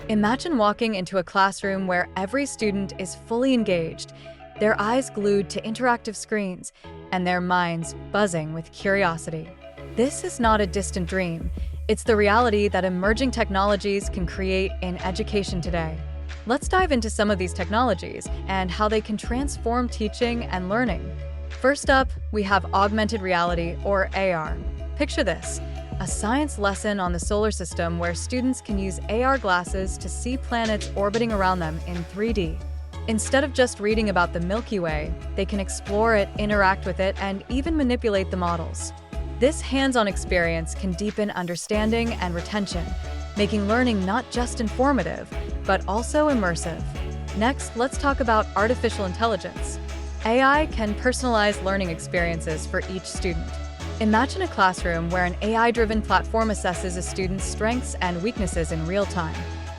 Imagine walking into a classroom where every student is fully engaged, their eyes glued to interactive screens, and their minds buzzing with curiosity. This is not a distant dream. It's the reality that emerging technologies can create in education today. Let's dive into some of these technologies and how they can transform teaching and learning. First up, we have augmented reality, or AR. Picture this: a science lesson on the solar system where students can use AR glasses to see planets orbiting around them in 3D. Instead of just reading about the Milky Way, they can explore it, interact with it, and even manipulate the models. This hands-on experience can deepen understanding and retention, making learning not just informative, but also immersive. Next, let's talk about artificial intelligence. AI can personalize learning experiences for each student. Imagine a classroom where an AI-driven platform assesses a student's strengths and weaknesses in real time,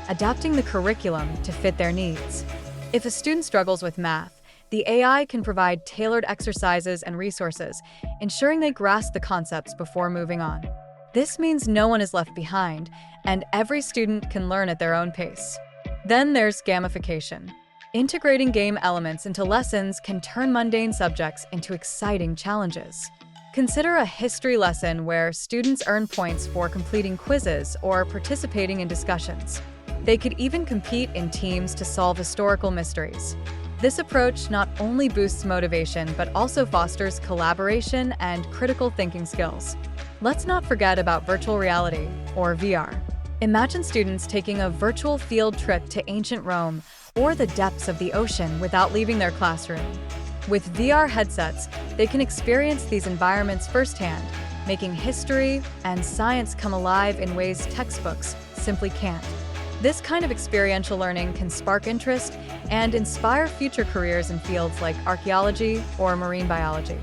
adapting the curriculum to fit their needs. If a student struggles with math, the AI can provide tailored exercises and resources, ensuring they grasp the concepts before moving on. This means no one is left behind, and every student can learn at their own pace. Then there's gamification. Integrating game elements into lessons can turn mundane subjects into exciting challenges. Consider a history lesson where students earn points for completing quizzes or participating in discussions. They could even compete in teams to solve historical mysteries. This approach not only boosts motivation but also fosters collaboration and critical thinking skills. Let's not forget about virtual reality, or VR. Imagine students taking a virtual field trip to ancient Rome or the depths of the ocean without leaving their classroom. With VR headsets, they can experience these environments firsthand, making history and science come alive in ways textbooks simply can't. This kind of experiential learning can spark interest and inspire future careers in fields like archaeology or marine biology.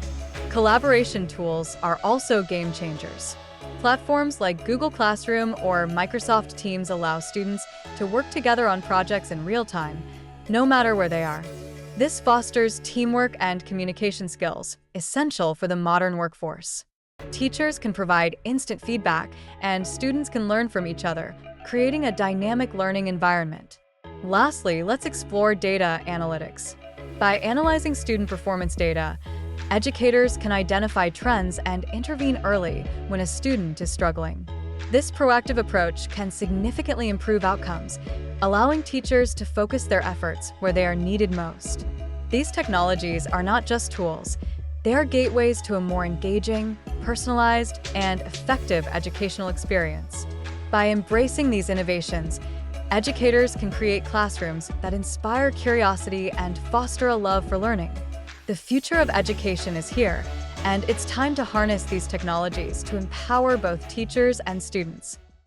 Collaboration tools are also game changers. Platforms like Google Classroom or Microsoft Teams allow students to work together on projects in real time, no matter where they are. This fosters teamwork and communication skills, essential for the modern workforce. Teachers can provide instant feedback, and students can learn from each other, creating a dynamic learning environment. Lastly, let's explore data analytics. By analyzing student performance data, educators can identify trends and intervene early when a student is struggling. This proactive approach can significantly improve outcomes, allowing teachers to focus their efforts where they are needed most. These technologies are not just tools, they are gateways to a more engaging, personalized, and effective educational experience. By embracing these innovations, educators can create classrooms that inspire curiosity and foster a love for learning. The future of education is here, and it's time to harness these technologies to empower both teachers and students.